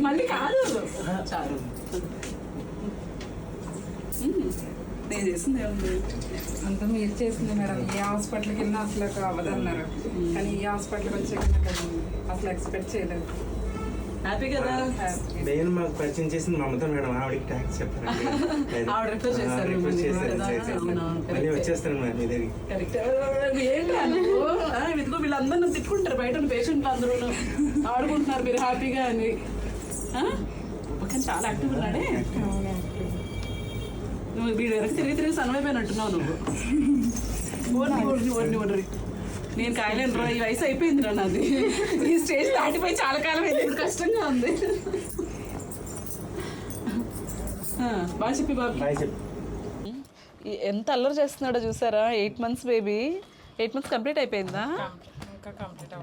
మళ్ళీ కాదు చాలు నేను చేసింది ఏముంది అంతా మీరు చేసింది మేడం. ఏ హాస్పిటల్కి వెళ్ళినా అసలు అవ్వదన్నారు, కానీ ఈ హాస్పిటల్కి వచ్చాక నాకు అసలు ఎక్స్పెక్ట్ చేయలేదు. హ్యాపీ కదా. నేను మాకు పరిచయం చేసింది మమత మేడం. ఆవిడకి ట్యాక్స్ చెప్పారు, ఆవిడ రిక్వెస్ట్ చేస్తారు మళ్ళీ వచ్చేస్తాను మేడం మీ దగ్గరికి. కరెక్ట్. ఏంటి ఇదిగో వీళ్ళందరూ తిట్టుకుంటారు బయట పేషెంట్లు అందరూ ఆడుకుంటున్నారు మీరు హ్యాపీగా అని. కానీ చాలా యాక్టివ్ ఉన్నాడే నువ్వు. వీడు వెనక్కి తిరిగి సన్నమైపోయినట్టున్నావు నువ్వు. ఓర్ని నేను కాయలేను రా, ఈ వయసు అయిపోయింది రా నాది. ఈ స్టేజ్ దాటిపోయి చాలా కాలం అయింది, ఇప్పుడు కష్టంగా ఉంది. బాగా చెప్పి బాబు. ఎంత అల్లరి చేస్తున్నాడో చూసారా. 8 months బేబీ. 8 months కంప్లీట్ అయిపోయిందా?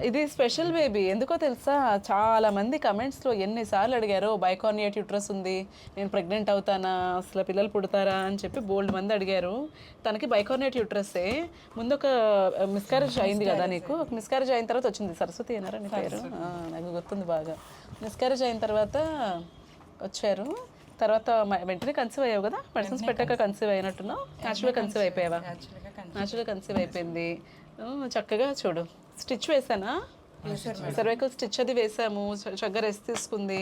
ఇది స్పెషల్ బేబీ. ఎందుకో తెలుసా, చాలా మంది కమెంట్స్లో ఎన్నిసార్లు అడిగారు బైకార్నియేట్ యూట్రస్ ఉంది, నేను ప్రెగ్నెంట్ అవుతానా, అసలు పిల్లలు పుడతారా అని చెప్పి బోల్డ్ మంది అడిగారు. తనకి బైకార్నియేట్ యూట్రస్సే. ముందు ఒక మిస్క్యారేజ్ అయింది కదా నీకు. ఒక మిస్క్యారేజ్ అయిన తర్వాత వచ్చింది. సరస్వతి అన్నారా నీ పేరు? నాకు గుర్తుంది బాగా. మిస్క్యారేజ్ అయిన తర్వాత వచ్చారు. తర్వాత వెంటనే కన్సీవ్ అయ్యావు కదా, మెడిసిన్స్ పెట్టాక కన్సీవ్ అయినట్టున్నావు. న్యాచురల్గా కన్సీవ్ అయిపోయావా? న్యాచురల్గా కన్సీవ్ అయిపోయింది. చక్కగా చూడు, స్టిచ్ వేసానా, సర్వైకల్ స్టిచ్ అది వేసాము. చక్కగా రెస్ట్ తీసుకుంది.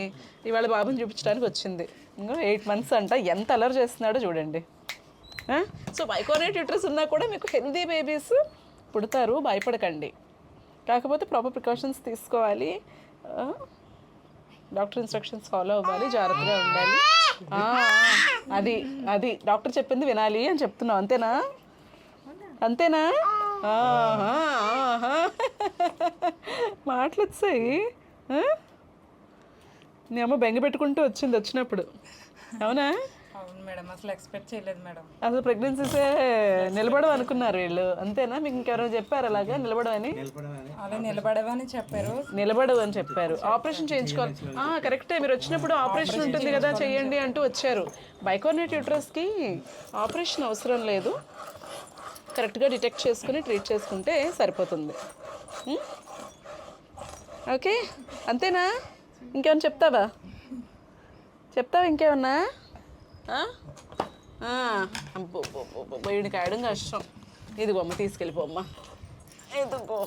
ఇవాళ బాబుని చూపించడానికి వచ్చింది. ఇంకా 8 months అంట. ఎంత అలర్ చేస్తున్నాడో చూడండి. సో బైకార్నియేట్ యూట్రస్ ఉన్నా కూడా మీకు హెల్దీ బేబీస్ పుడతారు, భయపడకండి. కాకపోతే ప్రాపర్ ప్రికాషన్స్ తీసుకోవాలి, డాక్టర్ ఇన్స్ట్రక్షన్స్ ఫాలో అవ్వాలి, జాగ్రత్తగా ఉండాలి. అది అది డాక్టర్ చెప్పింది వినాలి అని చెప్తున్నావు. అంతేనా? అంతేనా? మాటలు వచ్చాయి. నీ అమ్మ బెంగ పెట్టుకుంటూ వచ్చింది వచ్చినప్పుడు. అవునా? అవును మేడం, అసలు ఎక్స్పెక్ట్ చేయలేదు మేడం. అసలు ప్రెగ్నెన్సీసే నిలబడవు అనుకున్నారు వీళ్ళు. అంతేనా? మీకు ఇంకెవరైనా చెప్పారు అలాగా నిలబడవని? అలా నిలబడవని చెప్పారు. నిలబడవు అని చెప్పారు. ఆపరేషన్ చేయించుకోవాలి. కరెక్టే, మీరు వచ్చినప్పుడు ఆపరేషన్ ఉంటుంది కదా చెయ్యండి అంటూ వచ్చారు. బైకార్నియేట్ యూట్రస్కి ఆపరేషన్ అవసరం లేదు, కరెక్ట్గా డిటెక్ట్ చేసుకుని ట్రీట్ చేసుకుంటే సరిపోతుంది. ఓకే, అంతేనా? ఇంకేమన్నా చెప్తావా? ఇంకేమన్నా? వీడికి ఆడడం కష్టం. ఇదిగో అమ్మ, తీసుకెళ్ళిపోమ్మా. ఇదిగో